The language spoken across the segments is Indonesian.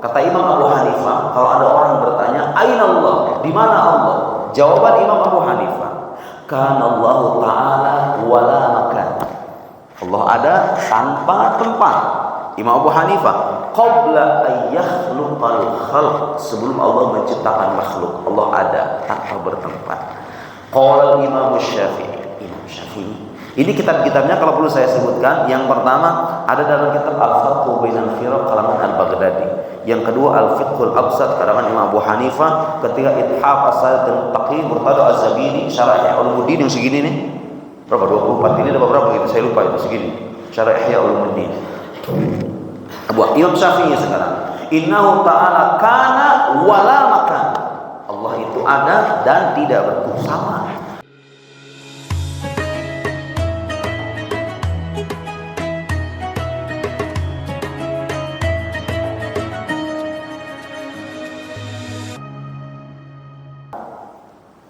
Kata Imam Abu Hanifah, kalau ada orang bertanya, "Aina Allah?" Di mana Allah? Jawaban Imam Abu Hanifah, "Kana Allah Ta'ala wala makan." Allah ada tanpa tempat. Imam Abu Hanifah, qabla ayyakhluqal khalq, sebelum Allah menciptakan makhluk, Allah ada tanpa bertempat. Qala Imam Syafi'i, Imam Syafi'i. Ini kitab-kitabnya kalau perlu saya sebutkan. Yang pertama ada dalam kitab Al-Farqu Bainal Firaq karangan Al-Baghdadi. Yang kedua Al-Fiqhul Absat karangan Imam Abu Hanifah. Ketiga Ithaf As-Said Al-Taqi Murtada Az-Zabidi Syarah Ihya Ulumuddin yang segini nih. Berapa? 24 ini ada berapa gitu? Saya lupa itu segini. Syarah Ihya Ulumuddin. Imam Syafi'i sekarang. Innahu ta'ala kana wala makan. Allah itu ada dan tidak bertumbuh, sama.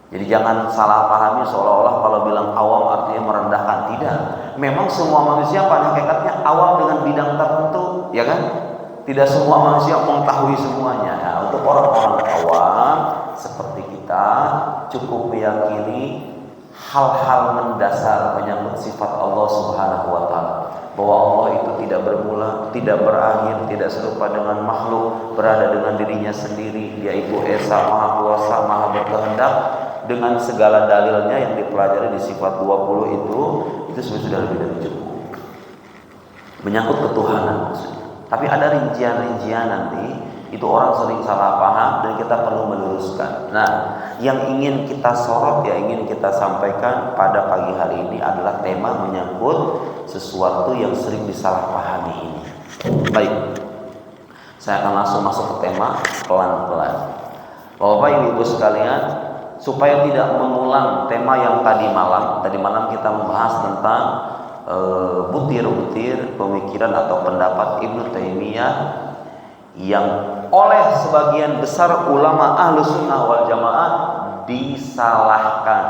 Jadi jangan salah pahami seolah-olah kalau bilang awam artinya merendahkan. Tidak. Memang semua manusia pada hakikatnya awam dengan bidang tertentu, ya kan? Tidak semua manusia mengetahui semuanya. Nah, untuk orang-orang awam seperti kita cukup meyakini hal-hal mendasar menyangkut sifat Allah Subhanahu wa taala. Bahwa Allah itu tidak bermula, tidak berakhir, tidak serupa dengan makhluk, berada dengan dirinya sendiri. Dia itu Esa, Maha Kuasa, Maha Berkehendak. Dengan segala dalilnya yang dipelajari di sifat 20 itu sudah lebih dari cukup. Menyangkut ketuhanan maksudnya. Tapi ada rincian-rincian nanti, itu orang sering salah paham dan kita perlu meluruskan. Nah, yang ingin kita sorot, yang ingin kita sampaikan pada pagi hari ini adalah tema menyangkut sesuatu yang sering disalahpahami ini. Baik, saya akan langsung masuk ke tema pelan-pelan. Bapak Ibu sekalian, supaya tidak mengulang tema yang tadi malam kita membahas tentang butir-butir pemikiran atau pendapat Ibnu Taimiyah yang oleh sebagian besar ulama Ahlus Sunnah wal Jamaah disalahkan.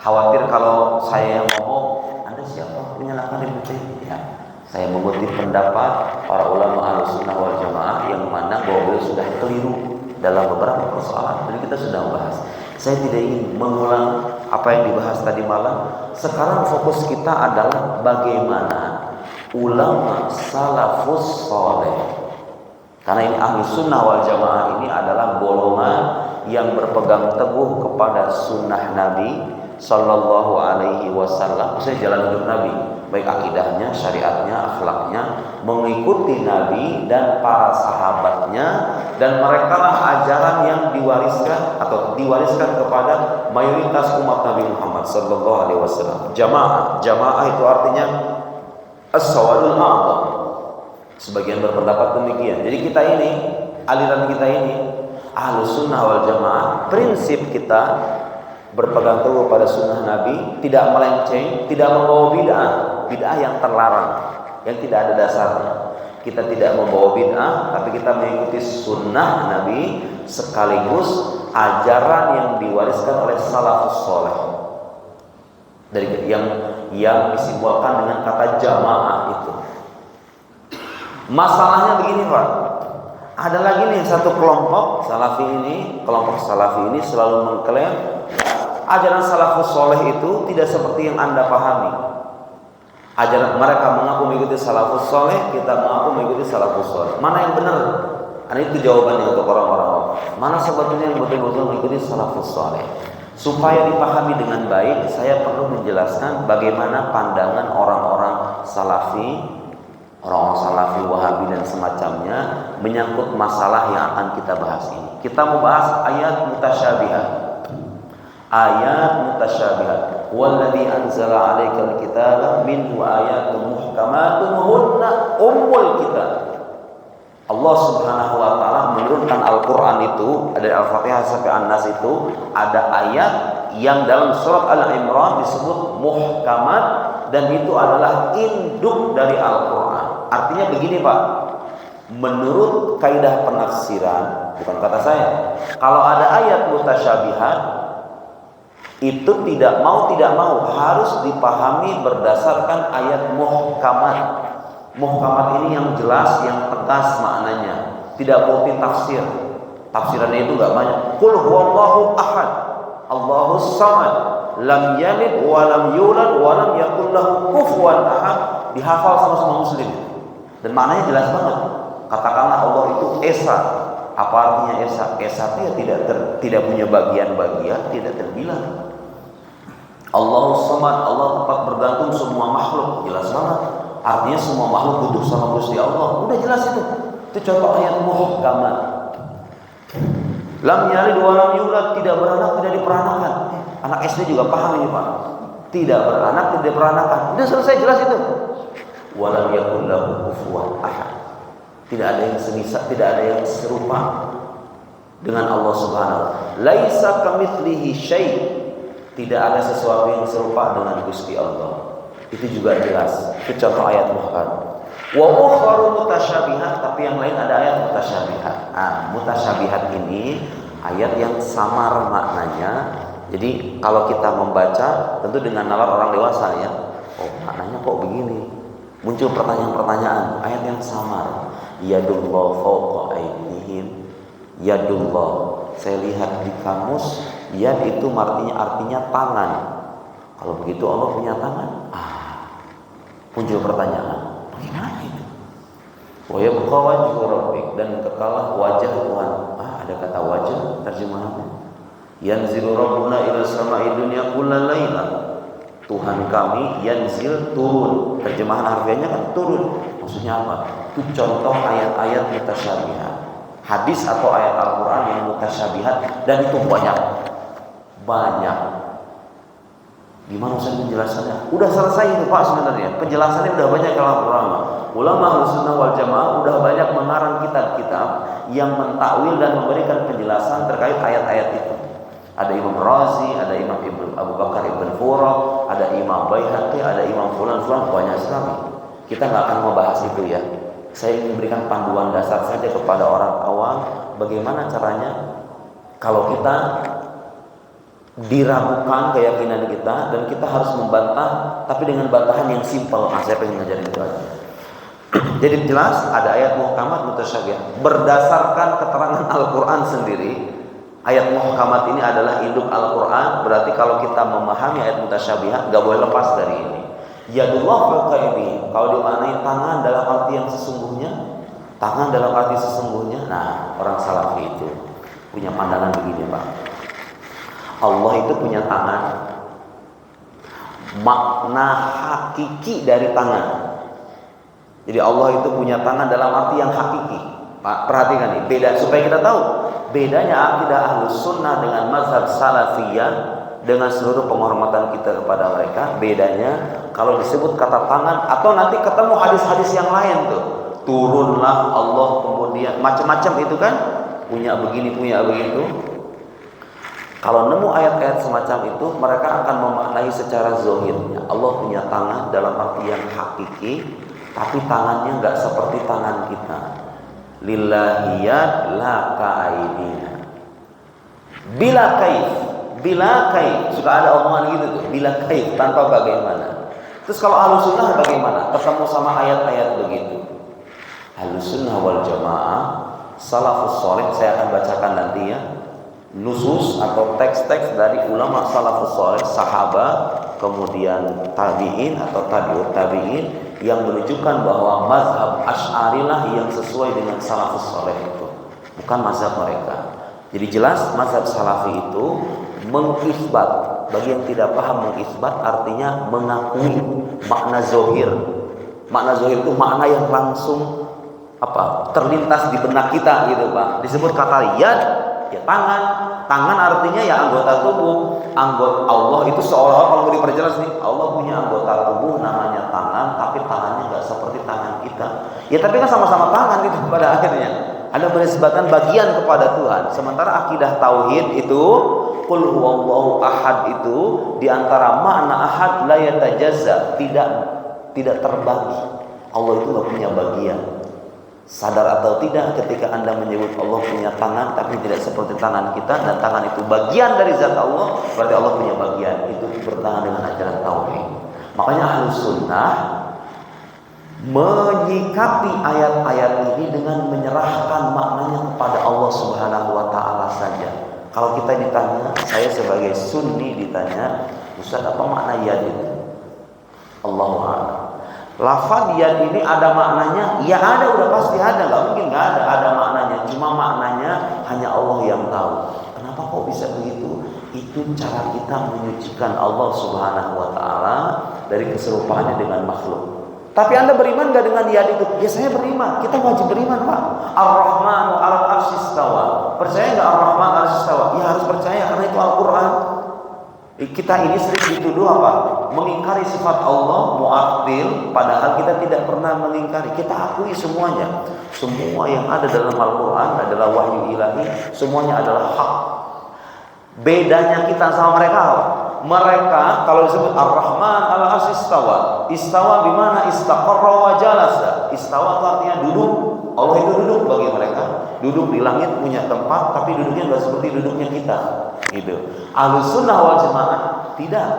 Khawatir kalau saya yang ngomong, Anda siapa menyalahkan Ibnu Taimiyah? Saya mengutip pendapat para ulama Ahlus Sunnah wal Jamaah yang mana bahwa beliau sudah keliru dalam beberapa persoalan. Jadi kita sudah membahas. Saya tidak ingin mengulang apa yang dibahas tadi malam. Sekarang fokus kita adalah bagaimana ulama salafus soleh. Karena ini ahli sunnah wal jamaah ini adalah golongan yang berpegang teguh kepada sunnah Nabi Sallallahu Alaihi Wasallam. Maksudnya jalan hidup Nabi, baik akidahnya, syariatnya, akhlaknya, mengikuti Nabi dan para sahabatnya, dan mereka lah ajaran yang diwariskan kepada mayoritas umat Nabi Muhammad Sallallahu Alaihi Wasallam. Jamaah itu artinya as-sawadul a'zam. Sebagian berpendapat demikian. Jadi kita ini, aliran kita ini, Ahlus Sunnah wal Jamaah, prinsip kita berpegang teguh pada sunnah Nabi, tidak melenceng, tidak membawa bid'ah yang terlarang, yang tidak ada dasarnya. Kita tidak membawa bid'ah, tapi kita mengikuti sunnah Nabi sekaligus ajaran yang diwariskan oleh salafus soleh. Dari yang disimbolkan dengan kata jamaah itu. Masalahnya begini Pak, ada lagi nih satu kelompok kelompok salafi ini selalu mengklaim ajaran salafus soleh itu tidak seperti yang Anda pahami. Ajaran mereka mengaku mengikuti salafus soleh, kita mengaku mengikuti salafus soleh. Mana yang benar? Nah, itu jawabannya untuk orang-orang. Mana sebetulnya yang betul-betul mengikuti salafus soleh? Supaya dipahami dengan baik, saya perlu menjelaskan bagaimana pandangan orang-orang salafi Wahabi dan semacamnya menyangkut masalah yang akan kita bahas ini. Kita membahas ayat mutasyabihat. Walladzi anzala 'alaikal kitaba minhu ayatun muhkamatun hunna ummul kitab. Allah Subhanahu wa taala menurunkan Al-Qur'an itu, dari Al-Fatihah sampai An-Nas itu ada ayat yang dalam surat Al-Imran disebut muhkamat, dan itu adalah induk dari Al-Qur'an. Artinya begini Pak, menurut kaidah penafsiran, bukan kata saya, kalau ada ayat mutasyabihat itu tidak mau harus dipahami berdasarkan ayat muhkamat. Muhkamat ini yang jelas, yang tegas maknanya. tidak multi tafsir. Tafsirannya itu nggak banyak. Qul huwallahu ahad, Allahus samad, lam yalid wa lam yulad wa lam yakul lahu kufuwan ahad, dihafal sama semua muslim. Dan maknanya jelas banget. Katakanlah Allah itu esa. Apa artinya esa? Esa itu ya tidak punya bagian-bagian, tidak terbilang. Allahus samad, Allah tempat bergantung semua makhluk, jelas banget. Artinya semua makhluk butuh sama Gusti Allah. Udah jelas itu. Itu contoh ayat muhkamat. Lam yalid wa lam yulad, tidak beranak, tidak diperanakan. Anak SD juga paham ini Pak. Tidak beranak, tidak diperanakan. Udah selesai, jelas itu. Wa lam yakul lahu kufuwan ahad. Tidak ada yang semisal, tidak ada yang serupa dengan Allah Subhanahu. Laisa kamitslihi syai'. Tidak ada sesuatu yang serupa dengan Gusti Allah. Itu juga jelas. Itu contoh ayat muhkamat. Wa ukharu mutasyabihat, tapi yang lain ada ayat mutasyabihat. Mutasyabihat ini ayat yang samar maknanya. Jadi kalau kita membaca tentu dengan nalar orang dewasa ya. Oh, maknanya kok begini? Muncul pertanyaan-pertanyaan, ayat yang samar. Yadullah fawqa aydihim. Yadullah. Saya lihat di kamus, yad itu artinya tangan. Kalau begitu Allah punya tangan? Muncul pertanyaan. Bagaimana itu? Wa yabqa wajhu rabbik, dan kekalah wajah Tuhan. Ada kata wajah terjemahannya. Yanzilu rabbuna ila sama'i dunya kullal laila. Tuhan kami yanzil turun. Terjemahan harfiahnya kan turun. Maksudnya apa? Itu contoh ayat-ayat mutasyabihat. Hadis atau ayat Al-Qur'an yang mutasyabihat, dan itu banyak. Gimana Ustaz penjelasannya? Udah selesai itu Pak sebenarnya. Penjelasannya udah banyak kalau ulama Ahlussunnah wal Jamaah udah banyak mengarang kitab-kitab yang mentakwil dan memberikan penjelasan terkait ayat-ayat itu. Ada Imam Razi, ada Imam Abu Bakar Ibn Furah, ada Imam Baihaqi, ada Imam fulan banyak sekali. Kita nggak akan membahas itu ya. Saya ingin memberikan panduan dasar saja kepada orang awam bagaimana caranya kalau kita diragukan keyakinan kita dan kita harus membantah, tapi dengan bantahan yang simpel. Saya pengen ngajarin itu aja. Jadi jelas ada ayat muhkamat mutasyabihat berdasarkan keterangan Al-Qur'an sendiri. Ayat muhkamat ini adalah induk Al-Qur'an. Berarti kalau kita memahami ayat mutasyabihat gak boleh lepas dari ini. Yadullah fawqa aydihim, kalau dimaknai tangan dalam arti yang sesungguhnya, tangan dalam arti sesungguhnya. Nah, orang Salafi itu punya pandangan begini Pak. Allah itu punya tangan. Makna hakiki dari tangan. Jadi Allah itu punya tangan dalam arti yang hakiki. Pak, perhatikan nih, beda supaya kita tahu bedanya akidah Ahlus Sunnah dengan mazhab Salafiyah dengan seluruh penghormatan kita kepada mereka. Bedanya kalau disebut kata tangan atau nanti ketemu hadis-hadis yang lain tuh. Turunlah Allah, kemudian macam-macam itu kan, punya begini, punya begitu. Kalau nemu ayat-ayat semacam itu, mereka akan memaknai secara zahirnya. Allah punya tangan dalam arti yang hakiki, tapi tangannya nggak seperti tangan kita. Lillahi yad la ka'aidina. Bila kaif, suka ada omongan gitu tuh. Bila kaif, tanpa bagaimana. Terus kalau Ahlussunnah bagaimana? Ketemu sama ayat-ayat begitu. Ahlussunnah wal Jamaah, salafus saleh, saya akan bacakan nanti ya. Nusus atau teks-teks dari ulama salafus saleh, sahabat, kemudian tabi'in atau tabi'ut tabi'in yang menunjukkan bahwa mazhab Asy'arilah yang sesuai dengan salafus saleh itu, bukan mazhab mereka. Jadi jelas mazhab Salafi itu mengisbat. Bagi yang tidak paham, mengisbat artinya mengakui makna zohir. Makna zohir itu makna yang langsung terlintas di benak kita gitu Pak. Disebut kata yad, ya tangan. Tangan artinya ya anggota tubuh. Anggota Allah itu seolah-olah, kalau mau diperjelas nih, Allah punya anggota tubuh namanya tangan, tapi tangannya nggak seperti tangan kita. Ya tapi kan sama-sama tangan itu pada akhirnya. Ada menisbatkan bagian kepada Tuhan. Sementara akidah tauhid itu qul huwallahu ahad itu diantara makna ahad la yatajazza, tidak terbagi. Allah itu nggak punya bagian. Sadar atau tidak, ketika Anda menyebut Allah punya tangan tapi tidak seperti tangan kita, dan tangan itu bagian dari zat Allah, berarti Allah punya bagian. Itu bertentangan dengan ajaran tauhid. Makanya Ahlus Sunnah menyikapi ayat-ayat ini dengan menyerahkan maknanya kepada Allah Subhanahu wa taala saja. Kalau kita ditanya, saya sebagai Sunni ditanya, Ustaz apa makna yad itu? Allahu a'lam. Lafaz yad ini ada maknanya? Ya ada, udah pasti ada, nggak mungkin nggak ada. Ada maknanya, cuma maknanya hanya Allah yang tahu. Kenapa kok bisa begitu? Itu cara kita menyucikan Allah Subhanahu wa taala dari keserupaannya dengan makhluk. Tapi Anda beriman gak dengan yad itu? Ya saya beriman. Kita wajib beriman, Pak. Ar-Rahmanu 'alal 'arsy istawa. Percaya enggak Ar-Rahman 'alal 'arsy istawa? Ya harus percaya karena itu Al-Qur'an. Kita ini sering dituduh apa? Mengingkari sifat Allah, mu'attil, padahal kita tidak pernah mengingkari. Kita akui semuanya. Semua yang ada dalam Al-Qur'an adalah wahyu ilahi, semuanya adalah hak. Bedanya kita sama mereka apa? Mereka kalau disebut Ar-Rahman 'alal 'arsy istawa. Istawa bimana istaqarra wa jalasa. Istawa itu artinya duduk. Allah itu duduk bagi mereka. Duduk di langit punya tempat, tapi duduknya enggak seperti duduknya kita. Gitu. Ahlussunnah wal Jamaah tidak.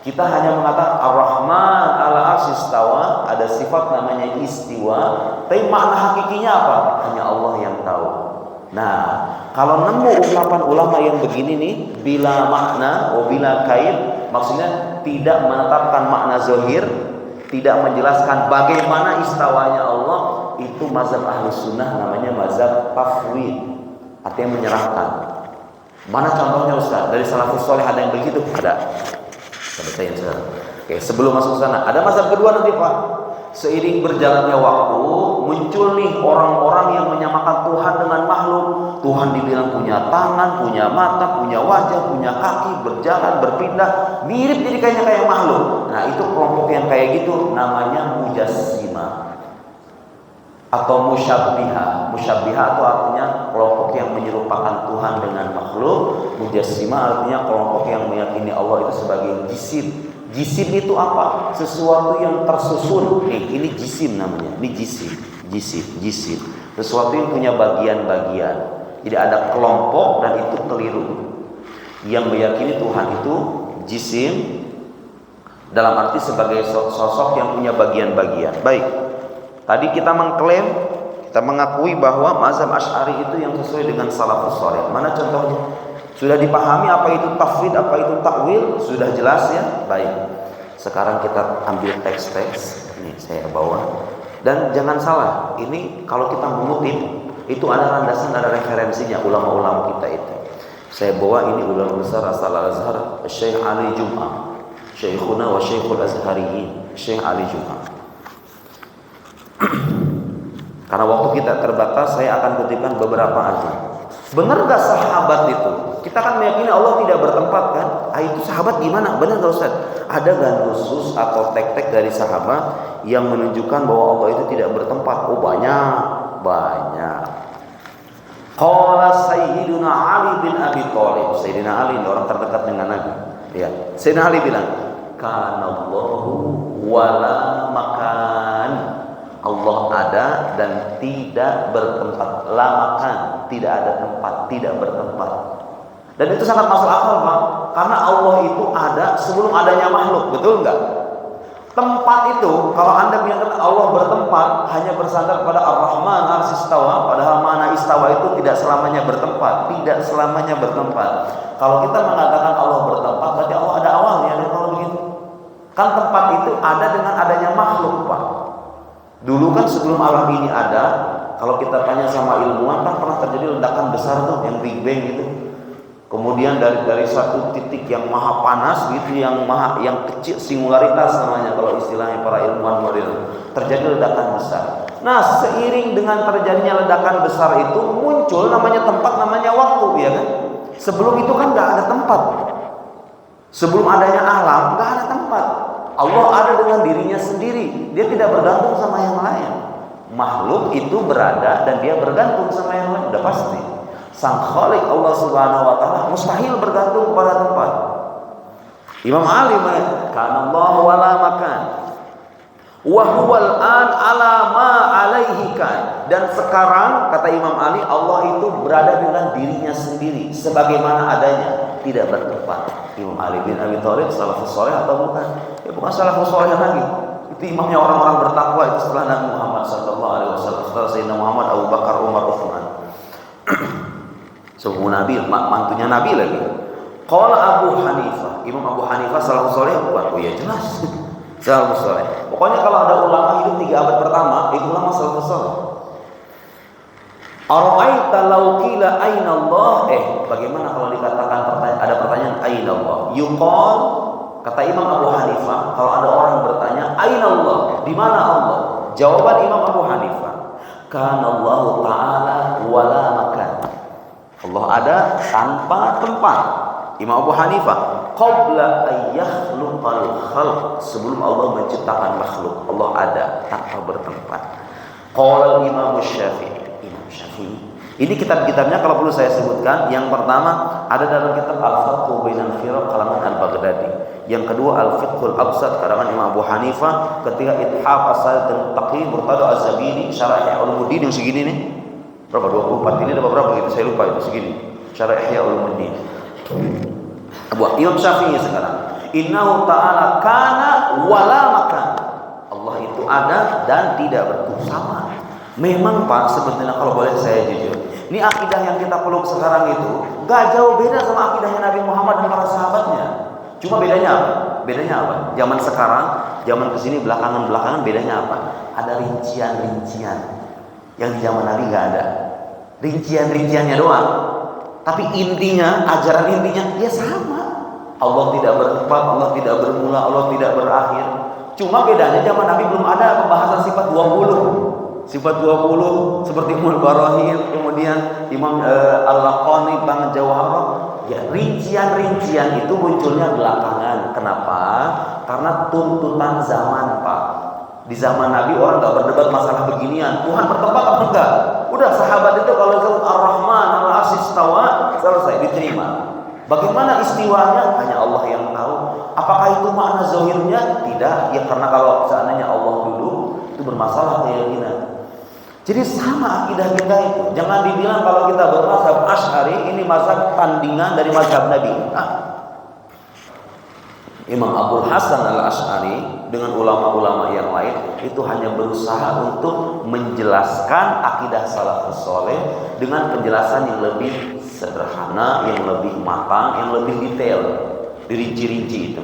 Kita hanya mengatakan Ar-Rahman 'alal 'arsy istawa, ada sifat namanya istiwa, tapi makna hakikinya apa? Hanya Allah yang tahu. Nah, kalau nemu ungkapan ulama yang begini nih, bila makna, bila kait, maksudnya tidak menetapkan makna zahir, tidak menjelaskan bagaimana istawanya Allah, itu mazhab Ahlus Sunnah namanya mazhab tafwid, artinya menyerahkan. Mana contohnya Ustaz? Dari salafus saleh ada yang begitu? Ada. Saya sekarang. Oke, sebelum masuk sana, ada mazhab kedua nanti Pak. Seiring berjalannya waktu, muncul nih orang-orang yang menyamakan Tuhan dengan makhluk. Tuhan dibilang punya tangan, punya mata, punya wajah, punya kaki, berjalan, berpindah, mirip jadi kayaknya kayak makhluk. Nah, itu kelompok yang kayak gitu namanya mujassimah atau musyabbiha. Musyabbiha itu artinya kelompok yang menyerupakan Tuhan dengan makhluk. Mujassimah artinya kelompok yang meyakini Allah itu sebagai jisim. Jisim itu apa? Sesuatu yang tersusun. Nih, ini jisim namanya. Ini jisim. Sesuatu yang punya bagian-bagian. Jadi ada kelompok dan itu keliru. Yang meyakini Tuhan itu jisim dalam arti sebagai sosok yang punya bagian-bagian. Baik. Tadi kita mengklaim, kita mengakui bahwa mazhab Asy'ari itu yang sesuai dengan salafus saleh. Mana contohnya? Sudah dipahami apa itu tafwid, apa itu takwil? Sudah jelas ya? Baik. Sekarang kita ambil teks-teks. Ini saya bawa. Dan jangan salah, ini kalau kita mengutip, itu ada landasan, ada referensinya ulama-ulama kita itu. Saya bawa ini ulama besar asal Al-Azhar, Syekh Ali Jum'ah. Syekhuna wa Syekhul Azhariyin, Syekh Ali Jum'ah. Karena waktu kita terbatas, saya akan kutipkan beberapa aja. Benar gak sahabat itu? Kita kan meyakini Allah tidak bertempat kan? Itu sahabat gimana? Benar gak Ustaz? Ada gak nusus atau tek-tek dari sahabat yang menunjukkan bahwa Allah itu tidak bertempat? Oh banyak. Qala Sayyidina Ali bin Abi Thalib. Sayyidina Ali orang terdekat dengan Nabi. Ya. Sayyidina Ali bilang, "Kanallahu wala makan." Allah ada dan tidak bertempat. La makan, tidak ada tempat, tidak bertempat. Dan itu sangat masuk akal, Pak. Karena Allah itu ada sebelum adanya makhluk, betul enggak? Tempat itu, kalau Anda bilang Allah bertempat, hanya bersandar pada Ar-Rahman 'alal 'arsy istawa, padahal mana istawa itu tidak selamanya bertempat, tidak selamanya bertempat. Kalau kita mengatakan Allah bertempat, berarti Allah ada awalnya, dan kalau begitu. Kan tempat itu ada dengan adanya makhluk, Pak. Dulu kan sebelum alam ini ada, kalau kita tanya sama ilmuwan kan pernah terjadi ledakan besar tuh, yang Big Bang itu. Kemudian dari satu titik yang maha panas gitu, yang kecil, singularitas namanya kalau istilahnya para ilmuwan modern, terjadi ledakan besar. Nah, seiring dengan terjadinya ledakan besar itu muncul namanya tempat, namanya waktu, ya kan? Sebelum itu kan nggak ada tempat. Sebelum adanya alam nggak ada tempat. Allah ada dengan dirinya sendiri. Dia tidak bergantung sama yang lain. Makhluk itu berada dan dia bergantung sama yang lain, udah pasti. Sang Khalik Allah Subhanahu wa taala mustahil bergantung pada tempat. Imam Ali mengatakan Allah wala makan. Wa huwal an ala ma alaihi kan. Dan sekarang kata Imam Ali, Allah itu berada dengan dirinya sendiri sebagaimana adanya, tidak bertempat. Imam Ali bin Abi Thalib salafus saleh atau bukan? Ya bukan salafus saleh lagi. Itu imamnya orang-orang bertakwa itu setelah Nabi Muhammad sallallahu alaihi wasallam, setelah Sayyidina Muhammad, Abu Bakar, Umar, Utsman. Sepupu Nabi, mantunya Nabi lagi. Qala Abu Hanifah, Imam Abu Hanifah salafus saleh bukan? Oh ya jelas. Salafus saleh. Pokoknya kalau ada ulama hidup 3 abad pertama, itu ulama salafus saleh. Ara'aita law qila aina Allah? Bagaimana kalau dikatakan ada pertanyaan aina Allah? Yuqal, kata Imam Abu Hanifah, kalau ada orang bertanya aina Allah? Di mana Allah? Jawaban Imam Abu Hanifah, kana Allah taala wala makan. Allah ada tanpa tempat. Imam Abu Hanifah, qabla ayyakhluqal khalq, sebelum Allah menciptakan makhluk, Allah ada tanpa bertempat. Qala Imam Syafi'i, Imam Syafi'i. Ini kitab-kitabnya kalau perlu saya sebutkan. Yang pertama ada dalam kitab Al-Fathu Bainal Firaq kalangan Al-Baghdadi. Yang kedua Al-Fiqhul Absat karangan Imam Abu Hanifah. Ketiga Ithaf As-Said dan Taqi Murtada Az-Zabidi Syarah Ihya Ulumuddin yang segini nih. Berapa? 24. Ini ada berapa gitu? Saya lupa itu segini. Syarah Ihya Ulumuddin. Buat Imam Syafi'i sekarang. Innahu ta'ala kana wala makan. Allah itu ada dan tidak bertumbuh. Sama. Memang Pak, sebetulnya kalau boleh saya jujur, ini akidah yang kita peluk sekarang itu gak jauh beda sama akidahnya Nabi Muhammad dan para sahabatnya. Cuma bedanya apa? Bedanya apa? Zaman sekarang, zaman kesini belakangan bedanya apa? Ada rincian-rincian yang di zaman Nabi gak ada. Rincian-rinciannya doang. Tapi intinya, ajaran intinya ya sama. Allah tidak bertempat, Allah tidak bermula, Allah tidak berakhir. Cuma bedanya zaman Nabi belum ada pembahasan sifat 20. Sifat 20 seperti Imam Barahir, kemudian Imam Al-Laqani, Bang Jawahara. Ya, rincian-rincian itu munculnya belakangan. Kenapa? Karena tuntutan zaman, Pak. Di zaman Nabi orang nggak berdebat masalah beginian. Tuhan bertempat apa enggak? Udah sahabat itu kalau Ar-Rahman Al-Arsyis istawa, selesai, diterima. Bagaimana istiwanya? Hanya Allah yang tahu. Apakah itu makna zahirnya? Tidak. Ya karena kalau seandainya Allah dulu itu bermasalah keyakinan. Jadi sama akidah kita itu. Jangan dibilang kalau kita bermazhab Asy'ari ini mazhab tandingan dari mazhab Nabi. Imam Abdul Hasan Al-Asy'ari dengan ulama-ulama yang lain itu hanya berusaha untuk menjelaskan akidah salafus saleh dengan penjelasan yang lebih sederhana, yang lebih matang, yang lebih detail, dirinci-rinci itu.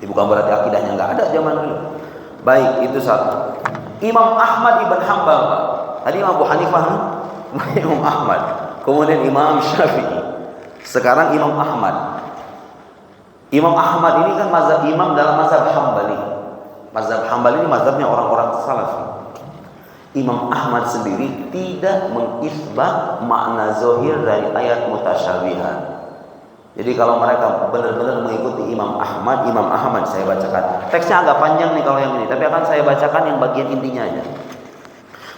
Bukan berarti akidahnya nggak ada zaman dulu. Baik, itu satu. Imam Ahmad ibn Hanbal, Pak. Tadi Imam Abu Hanifah, Imam Ahmad. Kemudian Imam Syafi'i. Sekarang Imam Ahmad. Imam Ahmad ini kan mazhab imam dalam mazhab Hambali. Mazhab Hambali ini mazhabnya orang-orang Salafi. Imam Ahmad sendiri tidak mengisbat makna zahir dari ayat mutasyabihat. Jadi kalau mereka benar-benar mengikuti Imam Ahmad saya bacakan. Teksnya agak panjang nih kalau yang ini, tapi akan saya bacakan yang bagian intinya aja.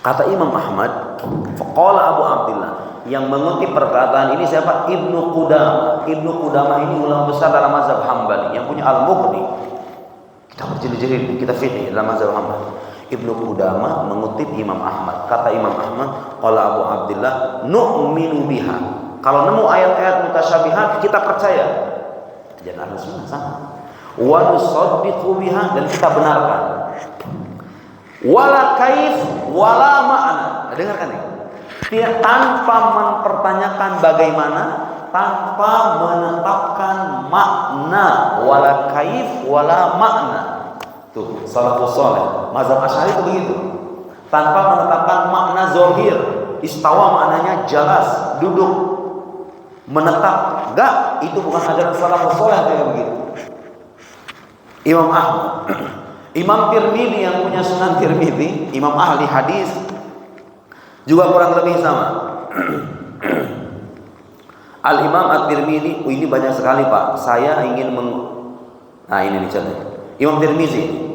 Kata Imam Ahmad, faqala Abu Abdullah, yang mengutip perkataan ini siapa? Ibnu Qudamah. Ibnu Qudamah ini ulama besar dalam mazhab Hambali yang punya Al-Mughni. Kita berjilid-jilid, kita fikih dalam mazhab Hambali. Ibnu Qudamah mengutip Imam Ahmad. Kata Imam Ahmad, qala Abu Abdullah, nu'minu biha. Kalau nemu ayat-ayat mutasyabihat kita percaya. Jangan harus sama. Wa nusaddiqu biha, dan kita benarkan. Wala kaif wala ma'na. Dengarkan ini. Dia tanpa mempertanyakan bagaimana, tanpa menetapkan makna. Wala kaif wala ma'na. Tuh, salafus saleh. Mazhab Asy'ari itu begitu. Tanpa menetapkan makna zahir. Istawa maknanya jelas, duduk, menetap. Enggak, itu bukan ajaran salafus saleh kayak begitu. Imam Ahmad, Imam Tirmidzi yang punya Sunan Tirmidzi, imam ahli hadis, juga kurang lebih sama. Al-Imam At-Tirmidzi, ini banyak sekali Pak. Saya ingin nah ini nih contohnya. Imam Tirmidzi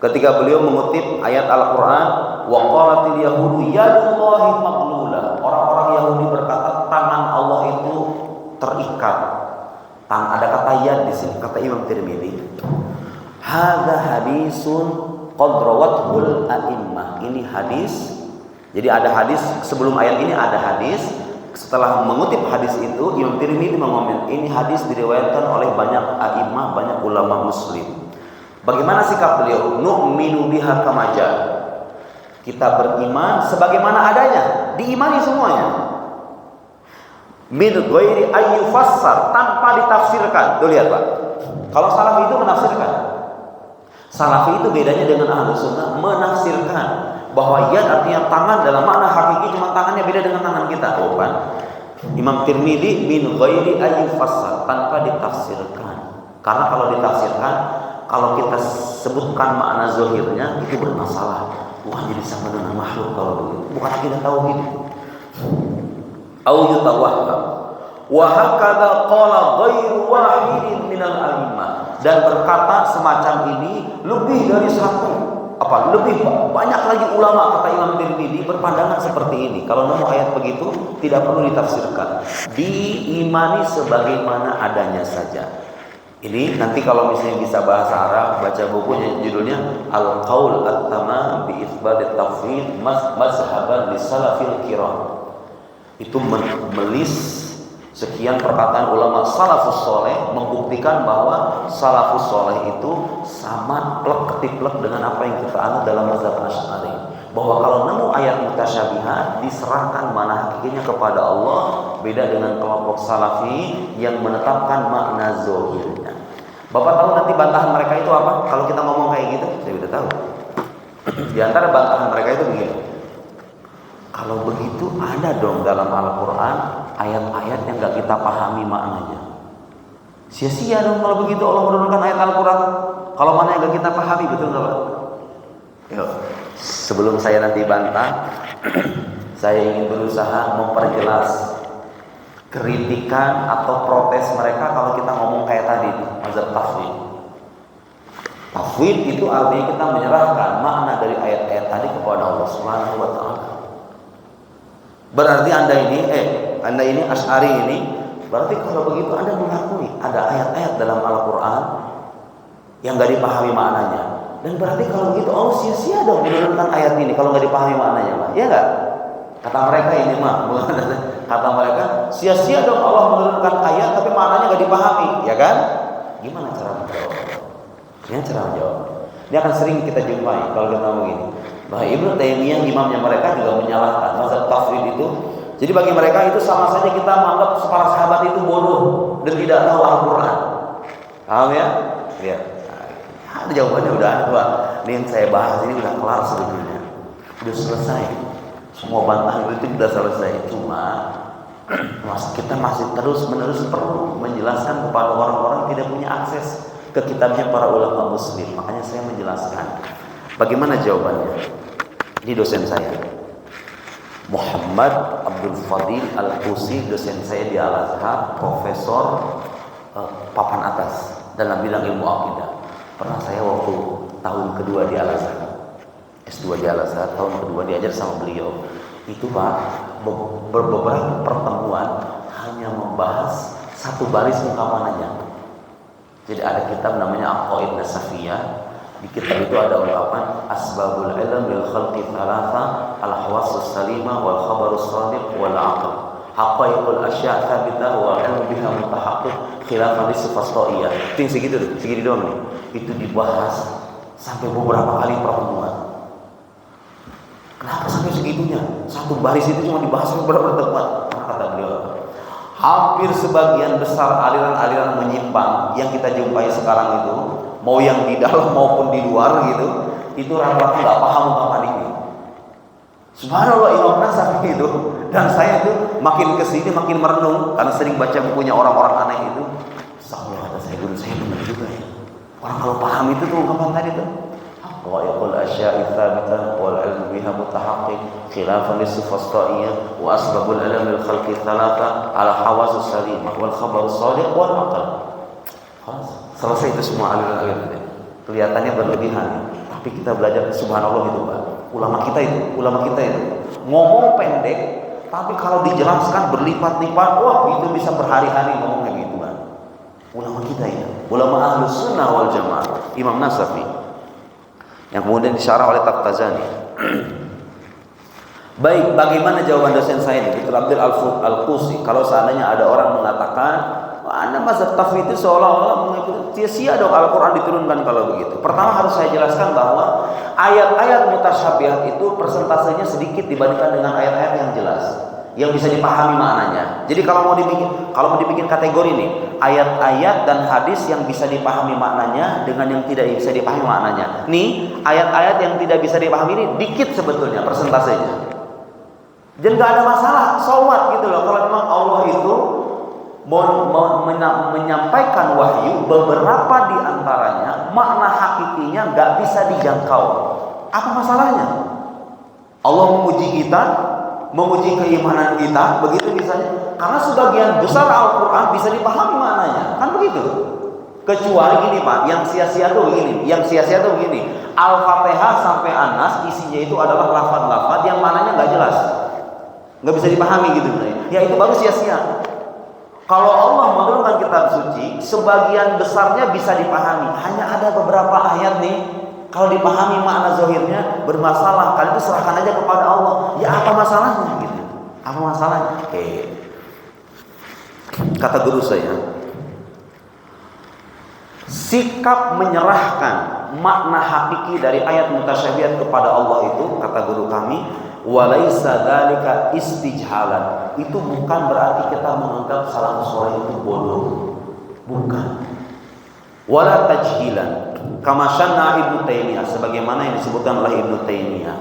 ketika beliau mengutip ayat Al-Qur'an, wa qalatil yahudu yadullahi maghlula. Orang-orang Yahudi berkata tangan Allah itu terikat. Ada kata yad di sini, kata Imam Tirmidzi. Hadza hadisun qad rawathul a'immah. Ini hadis. Jadi ada hadis sebelum ayat ini, ada hadis. Setelah mengutip hadis itu, Imam Tirmidzi mengomen, ini hadis diriwayatkan oleh banyak a'immah, banyak ulama muslim. Bagaimana sikap beliau? Nu'minu biha kama jaa. Kita beriman sebagaimana adanya, diimani semuanya. Min ghairi ayyufassar, tanpa ditafsirkan. Tuh lihat Pak. Kalau Salafi itu menafsirkan. Salafi itu bedanya dengan Ahlus Sunnah, menafsirkan bahwa yad artinya tangan dalam makna hakiki, cuma tangannya beda dengan tangan kita. Oh kan? Imam Tirmidzi min ghairi ayyufassar, tanpa ditafsirkan. Karena kalau ditafsirkan, kalau kita sebutkan makna zahirnya itu bermasalah. Wah, jadi sama dengan makhluk kalau begitu. Bukan kita tauhid. Au yutawahham. Wa hakadha qala ghairu wahidin minal a'immah. Dan berkata semacam ini lebih dari satu. Lebih banyak lagi ulama, kata Imam Tirmidzi, berpandangan seperti ini. Kalau nemu ayat begitu tidak perlu ditafsirkan. Diimani sebagaimana adanya saja. Ini nanti kalau misalnya bisa bahasa Arab, baca bukunya judulnya Al-Qaul At-Tamam bi Itsbat At-Tafwid Mazhaban Lisalafil Kiram. Itu melis sekian perkataan ulama salafus soleh membuktikan bahwa salafus soleh itu sama plek-ketiplek dengan apa yang kita anut dalam mazhab Asy'ari. Bahwa kalau nemu ayat mutasyabihat diserahkan mana hakikinya kepada Allah, beda dengan kelompok salafi yang menetapkan makna zahirnya. Bapak tahu nanti bantahan mereka itu apa? Kalau kita ngomong kayak gitu, saya udah tahu. Di antara bantahan mereka itu begini. Kalau begitu ada dong dalam Al-Quran ayat-ayat yang gak kita pahami maknanya. Sia-sia dong kalau begitu Allah menurunkan ayat Al-Quran kalau mana yang gak kita pahami, betul gak Pak? Yuk. Sebelum saya nanti bantah, saya ingin berusaha memperjelas kritikan atau protes mereka kalau kita ngomong kayak tadi, mazhab tafwid. Tafwid itu artinya kita menyerahkan makna dari ayat-ayat tadi kepada Allah Subhanahu wa taala. Berarti Anda ini Asy'ari ini, berarti kalau begitu Anda mengakui ada ayat-ayat dalam Al-Qur'an yang gak dipahami maknanya. Dan berarti kalau begitu Allah sia-sia dong menurunkan ayat ini kalau nggak dipahami maknanya, Pak. Iya nggak? Kata mereka ini mah, kata mereka sia-sia dong Allah menurunkan ayat tapi maknanya nggak dipahami, ya kan? Gimana cara menjawab? Gimana cara menjawab? Ini akan sering kita jumpai kalau kita ngomong begini. Bahwa Ibnu Taimiyah imamnya mereka juga menyalahkan mazhab tafwid itu. Jadi bagi mereka itu sama saja kita menganggap para sahabat itu bodoh dan tidak tahu Al-Quran. Paham ya? Lihat. Ada jawabannya udah ada Pak. Ini yang saya bahas ini udah kelar sebetulnya. Udah selesai. Semua bantahan itu sudah selesai. Cuma kita masih terus-menerus perlu menjelaskan kepada orang-orang yang tidak punya akses ke kitabnya para ulama muslim. Makanya saya menjelaskan. Bagaimana jawabannya? Ini dosen saya, Muhammad Abdul Fadil Al-Qusi, dosen saya di Al-Azhar, profesor papan atas dalam bidang ilmu akidah. Pernah saya waktu tahun kedua di Al-Azhar, S2 di Al-Azhar, tahun kedua diajar sama beliau. Itu Pak, beberapa pertemuan hanya membahas satu baris ungkapan aja. Jadi ada kitab namanya Aqaid Nasafiyah. Di kitab itu ada ungkapan asbabul ilm bil khalqi thalatha al-hawas salimah wal khabarus shadiq wal aql. Haqaiqul asya' thabitah wal ilmu biha mutahaqqiq khilafan lisfasta'iyah. Itu segitu doang nih. Itu dibahas sampai beberapa kali pertemuan. Kenapa sampai segitunya? Satu baris itu cuma dibahas beberapa pertemuan. Kata beliau, hampir sebagian besar aliran-aliran menyimpang yang kita jumpai sekarang itu, mau yang di dalam maupun di luar gitu, itu rata-rata nggak paham ungkapan ini. Subhanallah, Imam Nasafi itu, dan saya tuh makin kesini makin merenung karena sering baca bukunya orang-orang aneh itu. Allah, kata saya, guru saya benar juga ya. Orang kalau paham itu tuh ungkapan tadi tuh, haqaiqul asya'i tsabitah wal ilmu biha mutahaqqiq khilafan lisfasta'iyah wa asbabul ilm lil khalqi thalatha al hawasus salimah wal khabarus shadiq wal aql. Selesai itu semua aliran-aliran. Kelihatannya berlebihan, tapi kita belajar subhanallah itu Pak. Ulama kita itu ngomong pendek, tapi kalau dijelaskan berlipat-lipat, wah itu bisa berhari-hari ngomongnya gitu Pak. Ulama kita itu, ulama Ahlus Sunnah wal Jamaah, Imam Nasafi, yang kemudian disyarah oleh Taftazani. Baik, bagaimana jawaban dosen saya ini, Dr. Abdul Al-Qusi? Kalau seandainya ada orang mengatakan Anda mazhab tafwid itu seolah-olah mengikuti sia-sia dong Al-Quran diturunkan kalau begitu. Pertama harus saya jelaskan bahwa ayat-ayat mutasyabihat itu persentasenya sedikit dibandingkan dengan ayat-ayat yang jelas, yang bisa dipahami maknanya. Jadi kalau mau dibikin kategori nih, ayat-ayat dan hadis yang bisa dipahami maknanya dengan yang tidak bisa dipahami maknanya. Nih, ayat-ayat yang tidak bisa dipahami ini dikit sebetulnya persentasenya. Dan nggak ada masalah, so what gitu loh. Kalau memang Allah itu mau menyampaikan wahyu, beberapa di antaranya makna hakikinya nggak bisa dijangkau. Apa masalahnya? Allah memuji kita, memuji keimanan kita, begitu misalnya. Karena sebagian besar Al-Quran bisa dipahami maknanya, kan begitu. Kecuali gini Pak, yang sia-sia tuh begini, Al-Fatihah sampai An-Nas isinya itu adalah lafaz-lafaz yang maknanya nggak jelas, nggak bisa dipahami gitu. Ya itu baru sia-sia. Kalau Allah menurunkan kitab suci, sebagian besarnya bisa dipahami. Hanya ada beberapa ayat nih, kalau dipahami makna zahirnya bermasalah. Kalian itu serahkan aja kepada Allah. Ya apa masalahnya gitu? Apa masalahnya? Oke. Kata guru saya, sikap menyerahkan makna hakiki dari ayat mutasyabihat kepada Allah itu, kata guru kami, walaisa dzalika istijhalan. Itu bukan berarti kita menganggap salafus saleh itu bodoh, bukan. Wala tajhilan, kama syanna Ibnu Taimiyah, sebagaimana yang disebutkan oleh Ibnu Taimiyah.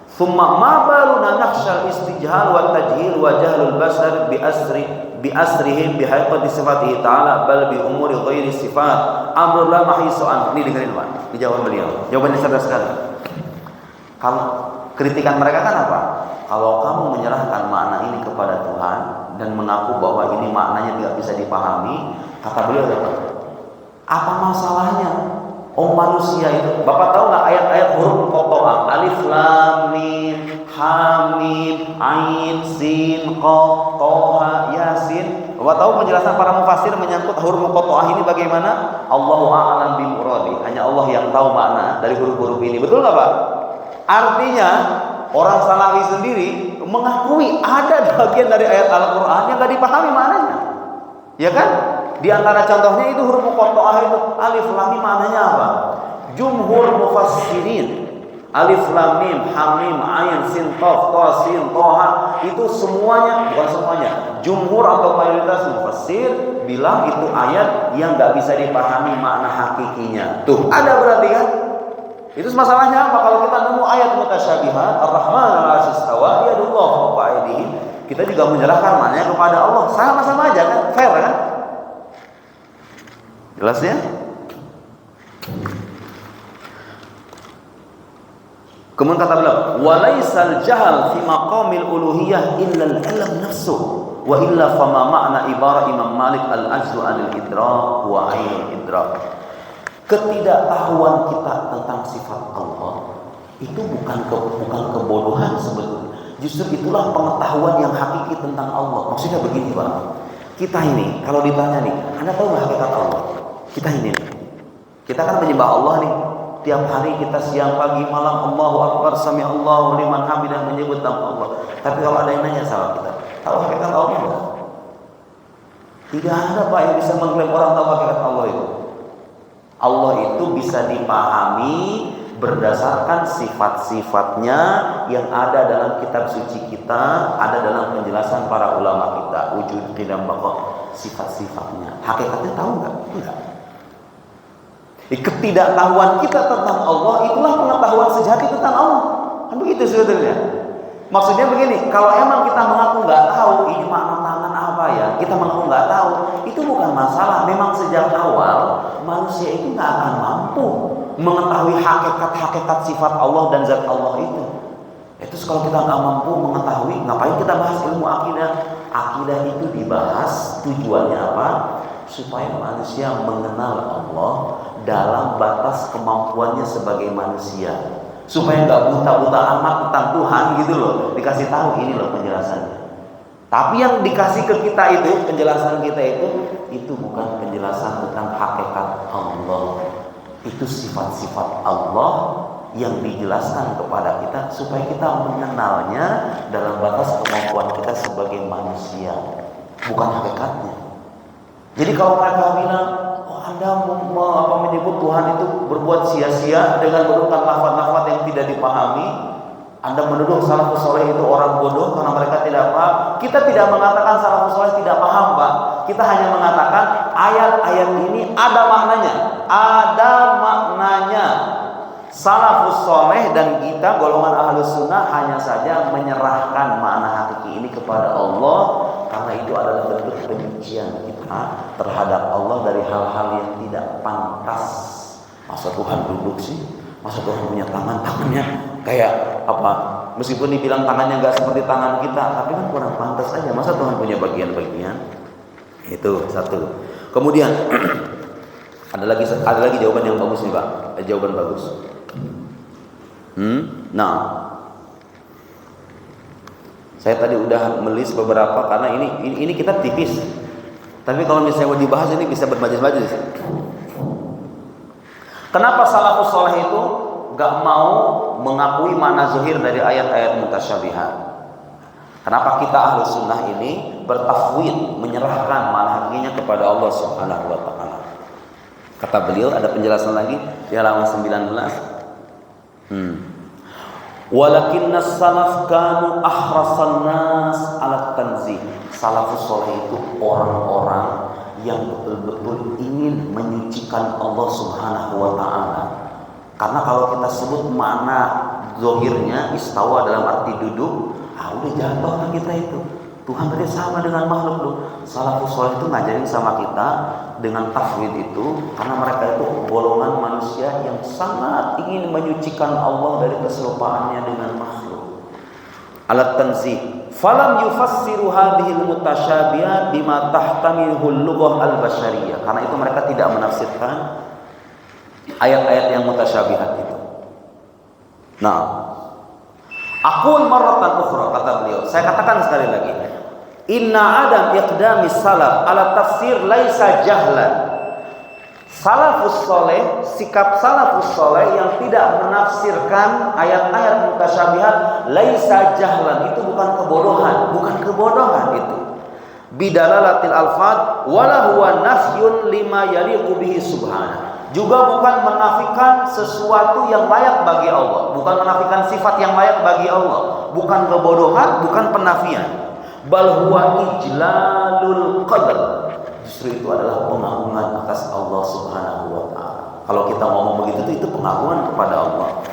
Tsumma ma baluna nakhshal istijhal wa tajhil wa jahlul basar bi asrihim bi haqiqati sifatihi ta'ala bal bi umuri ghairi sifat amrul la mahisu an. Ini dengerin Pak, dijawab beliau. Jawabannya cerdas sekali. Kalau kritikan mereka kan apa? Kalau kamu menyerahkan makna ini kepada Tuhan dan mengaku bahwa ini maknanya tidak bisa dipahami, kata beliau apa masalahnya? Oh manusia itu, Bapak tahu nggak ayat-ayat huruf muqatta'ah? Alif, lam, mim, ha, mim, ain, sin, qaf, toha, yasin. Bapak tahu penjelasan para mufasir menyangkut huruf muqatta'ah ini bagaimana? Allahu a'lam bi muradi. Hanya Allah yang tahu makna dari huruf-huruf ini. Betul nggak Pak? Artinya orang salafi sendiri mengakui ada bagian dari ayat Al-Quran yang gak dipahami maknanya, ya kan? Di antara contohnya itu huruf muqatta'ah itu alif lam mim, maknanya apa? Jumhur mufassirin, alif lam mim, ha mim, ain, sin, qaf, ta, sin, toha, itu semuanya, bukan semuanya, jumhur atau mayoritas mufassir bilang itu ayat yang gak bisa dipahami makna hakikinya. Tuh ada berarti kan? Itu masalahnya apa? Kalau kita nemu ayat mutasyabihat, Ar-Rahman al-'arsy istawa, yadullah fawqa aydihim, kita juga menyerahkan maknanya kepada Allah. Sama-sama aja kan? Fair kan? Jelas ya? Kemudian kata beliau, walaisal jahal fi maqamil uluhiyah illa al-ilm nafsu wa illa fama ma'na ibarah Imam Malik al-ajzu anil idrak wa ainul idrak. Ketidaktahuan kita tentang sifat Allah itu bukan kebodohan sebetulnya. Justru itulah pengetahuan yang hakiki tentang Allah. Maksudnya begini Pak, kita ini kalau ditanya nih, Anda tahu nggak hakikat Allah? Kita kan menyembah Allah nih. Tiap hari kita siang pagi malam Allahu Akbar, sami Allahu liman hamidah, menyebut nama Allah. Tapi kalau ada yang nanya sama kita, tahu hakikat Allah nggak? Tidak ada Pak yang bisa mengklaim orang tahu hakikat Allah itu. Allah itu bisa dipahami berdasarkan sifat-sifatnya yang ada dalam kitab suci kita, ada dalam penjelasan para ulama kita, wujud, qidam, baqa, sifat-sifatnya. Hakikatnya tahu nggak? Enggak. Ketidaktahuan kita tentang Allah itulah pengetahuan sejati tentang Allah. Kan begitu sebetulnya. Maksudnya begini, kalau emang kita mengaku nggak tahu ini makna tangan apa ya, kita mengaku nggak tahu, itu bukan masalah. Memang sejak awal manusia itu nggak akan mampu mengetahui hakikat sifat Allah dan zat Allah itu. Terus kalau kita nggak mampu mengetahui, ngapain kita bahas ilmu akidah? Akidah itu dibahas tujuannya apa? Supaya manusia mengenal Allah dalam batas kemampuannya sebagai manusia. Supaya nggak buta-buta amat tentang Tuhan gitu loh. Dikasih tahu ini loh penjelasannya. Tapi yang dikasih ke kita itu, penjelasan kita itu bukan penjelasan tentang hakikat Allah. Itu sifat-sifat Allah yang dijelaskan kepada kita supaya kita mengenalnya dalam batas kemampuan kita sebagai manusia, bukan hakikatnya. Jadi kalau mereka bilang, oh Anda menyebut Tuhan itu berbuat sia-sia dengan menggunakan lafaz-lafaz yang tidak dipahami, Anda menuduh salafus saleh itu orang bodoh karena mereka tidak paham. Kita tidak mengatakan salafus saleh tidak paham, Pak. Kita hanya mengatakan ayat-ayat ini ada maknanya. Ada maknanya. Salafus saleh dan kita golongan ahlus sunnah hanya saja menyerahkan makna hakiki ini kepada Allah, karena itu adalah bentuk kebencian kita terhadap Allah dari hal-hal yang tidak pantas. Masa Tuhan duduk sih? Masa Tuhan punya tangannya kayak apa? Meskipun dibilang tangannya nggak seperti tangan kita, tapi kan kurang pantas aja. Masa Tuhan punya bagian-bagian? Itu satu. Kemudian ada lagi jawaban yang bagus nih, Pak. Jawaban bagus. Nah, saya tadi udah melis beberapa karena ini kita tipis. Tapi kalau misalnya mau dibahas ini bisa bermajlis-majlis. Kenapa salafus saleh itu gak mau mengakui makna zahir dari ayat-ayat mutasyabihat? Kenapa kita ahlus sunnah ini bertafwid, menyerahkan makna hakikinya kepada Allah Subhanahu wa taala? Kata beliau, ada penjelasan lagi di halaman 19. Walakinna salaf kanu ahrasan nas ala tanzih. Salafus saleh itu orang-orang yang betul-betul ingin menyucikan Allah Subhanahu wa taala. Karena kalau kita sebut makna zahirnya istawa dalam arti duduk, udah jatuh kan kita itu. Tuhan tadi sama dengan makhluk loh. Salafus saleh itu ngajarin sama kita dengan tafwid itu karena mereka itu golongan manusia yang sangat ingin menyucikan Allah dari keserupaannya dengan makhluk. Alat tanzih. Falam yufassiru hadhil mutasyabihat bima tahtamilul lughah al-basyariyah. Karena itu mereka tidak menafsirkan ayat-ayat yang mutasyabihat itu. Nah, aqul marratan ukhra, kata beliau. Saya katakan sekali lagi. Inna adam iqdami salaf ala tafsir laisa jahlan. Salafus saleh, sikap salafus saleh yang tidak menafsirkan ayat-ayat mutasyabihat laisa jahlan, itu bukan kebodohan itu. Bidalalatil alfad wala huwa nafyun lima yaliqu bihi subhanahu. Juga bukan menafikan sesuatu yang layak bagi Allah, bukan menafikan sifat yang layak bagi Allah, bukan kebodohan, bukan penafian. Bal huwa ijlalul qadar. Justru itu adalah pengagungan atas Allah Subhanahu wa taala. Kalau kita ngomong begitu itu pengagungan kepada Allah.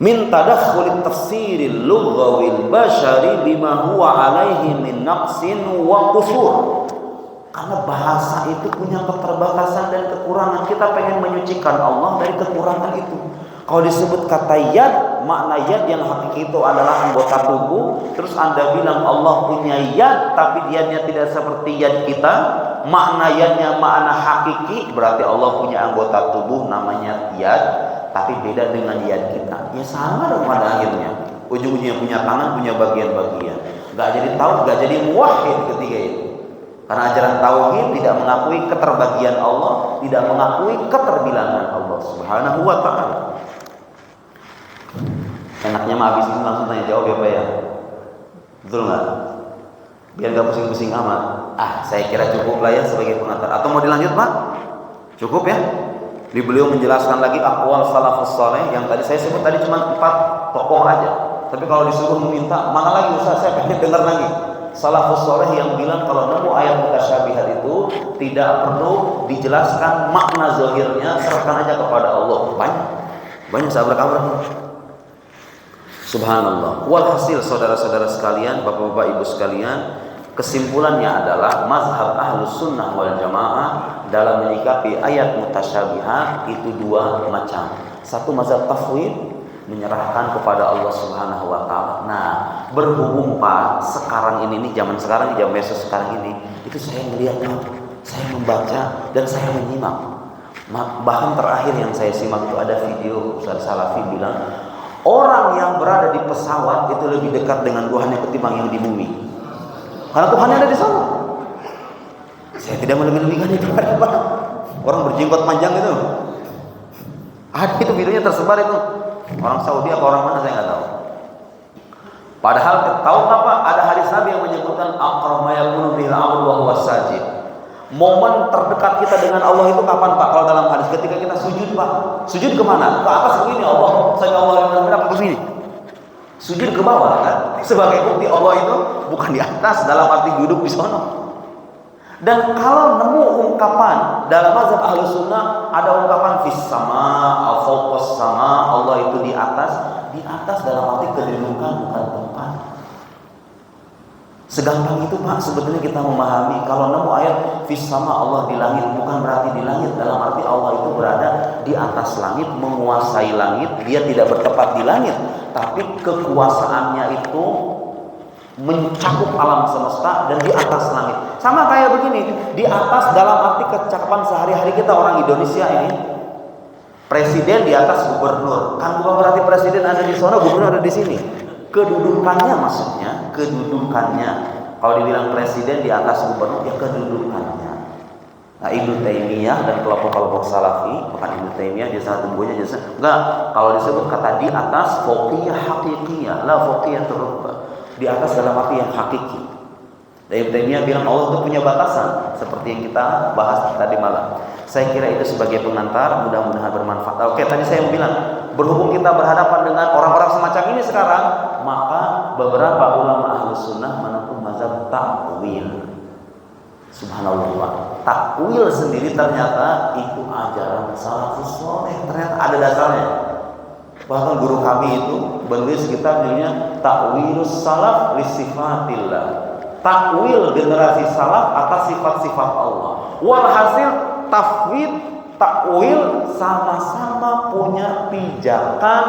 Min tadakhul tafsiril lughawil basyari bima huwa alaihi min naqsin wa qusur. Karena bahasa itu punya keterbatasan dan kekurangan. Kita pengen menyucikan Allah dari kekurangan itu. Kalau disebut kata yad, makna yad yang hakiki itu adalah anggota tubuh. Terus Anda bilang Allah punya yad, tapi yadnya tidak seperti yad kita. Makna yadnya makna hakiki, berarti Allah punya anggota tubuh namanya yad, tapi beda dengan yad kita. Ya sama dong pada akhirnya. Ujung-ujungnya punya tangan, punya bagian-bagian. Gak jadi tahu, gak jadi muwahhid ketiga itu. Karena ajaran tauhid tidak mengakui keterbagian Allah, tidak mengakui keterbilangan Allah Subhanahu wa taala. Enaknya mah habis ini langsung tanya jawab ya Pak ya. Betul nggak? Biar nggak pusing-pusing amat. Saya kira cukup lah ya sebagai pengantar. Atau mau dilanjut Pak? Cukup ya? Di beliau menjelaskan lagi aqwal salafus saleh yang tadi saya sebut tadi cuma 4 tokoh aja. Tapi kalau disuruh meminta, mana lagi Ustaz, saya pengen dengar lagi. Salafus saleh yang bilang kalau nemu ayat mutasyabihat itu tidak perlu dijelaskan makna zahirnya, serahkan aja kepada Allah. Banyak sahabat-sahabat. Subhanallah. Walhasil saudara-saudara sekalian, bapak-bapak ibu sekalian, kesimpulannya adalah mazhab ahlus sunnah wal jamaah dalam menyikapi ayat mutasyabihat itu 2 macam. Satu mazhab tafwid, menyerahkan kepada Allah Subhanahu wa taala. Nah, berhubung Pak sekarang ini zaman sekarang, zaman medsos sekarang ini, itu saya melihat, saya membaca dan saya menyimak. Bahkan terakhir yang saya simak itu ada video Ustaz Salafi bilang, orang yang berada di pesawat itu lebih dekat dengan Tuhannya ketimbang yang di bumi. Karena Tuhannya ada di sana. Saya tidak melebih-lebihkan itu, Pak. Orang berjenggot panjang itu. Ada itu videonya tersebar itu. Orang Saudi apa orang mana saya nggak tahu. Padahal tahu apa? Ada hadis Nabi yang menyebutkan aqrama yakunu bil 'abd wa huwa sajid. Momen terdekat kita dengan Allah itu kapan Pak? Kalau dalam hadis ketika kita sujud Pak. Sujud kemana? Ke atas begini Allah. Sami Allah liman hamidah begini. Sujud ke bawah kan? Sebagai bukti Allah itu bukan di atas dalam arti duduk di sono. Dan kalau nemu ungkapan dalam mazhab Ahlus Sunnah ada ungkapan fis sama, al fawqas sama, Allah itu di atas dalam arti kedudukan bukan tempat. Segampang itu Pak sebetulnya kita memahami. Kalau nemu ayat fis sama Allah di langit, bukan berarti di langit, dalam arti Allah itu berada di atas langit, menguasai langit. Dia tidak bertempat di langit, tapi kekuasaannya itu mencakup alam semesta dan di atas langit. Sama kayak begini, di atas dalam arti kecakapan sehari-hari kita orang Indonesia ini. Presiden di atas gubernur, kan bukan berarti presiden ada di sana, gubernur ada di sini. Kedudukannya maksudnya, kedudukannya. Kalau dibilang presiden di atas gubernur, ya kedudukannya. Nah, Ibnu Taimiyah dan kelompok-kelompok Salafi, bahkan Ibnu Taimiyah dia sangat tembuhnya jelas. Enggak, kalau disebut kata di atas fauqiyah haqiqiyah, la fauqiyah turba. Di atas dalam arti yang hakiki. Dan Ibnu Taimiyah bilang Allah itu punya batasan, seperti yang kita bahas tadi malam. Saya kira itu sebagai pengantar, mudah-mudahan bermanfaat. Oke, tadi saya bilang, berhubung kita berhadapan dengan orang-orang semacam ini sekarang, maka beberapa ulama Ahlus Sunnah menempuh mazhab ta'wil. Subhanallah, takwil sendiri ternyata itu ajaran salafus saleh, ternyata ada dasarnya. Bahkan guru kami itu menulis kitab judulnya Ta'wilus Salaf li Sifatillah. Takwil generasi salaf atas sifat-sifat Allah. Walhasil tafwid, takwil sama-sama punya pijakan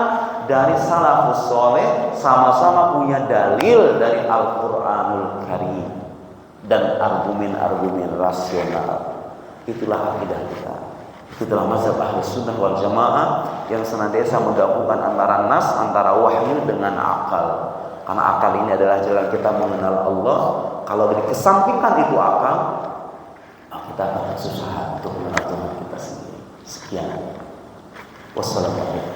dari salafus saleh, sama-sama punya dalil dari Al-Qur'anul Karim dan argumen-argumen rasional. Itulah akidah kita. Itulah mazhab Ahlus Sunnah wal Jamaah yang senantiasa menggabungkan antara nas, antara wahyu dengan akal. Karena akal ini adalah jalan kita mengenal Allah. Kalau dikesampingkan itu akal, kita akan susah untuk mengatur kita sendiri. Sekian. Wassalamualaikum.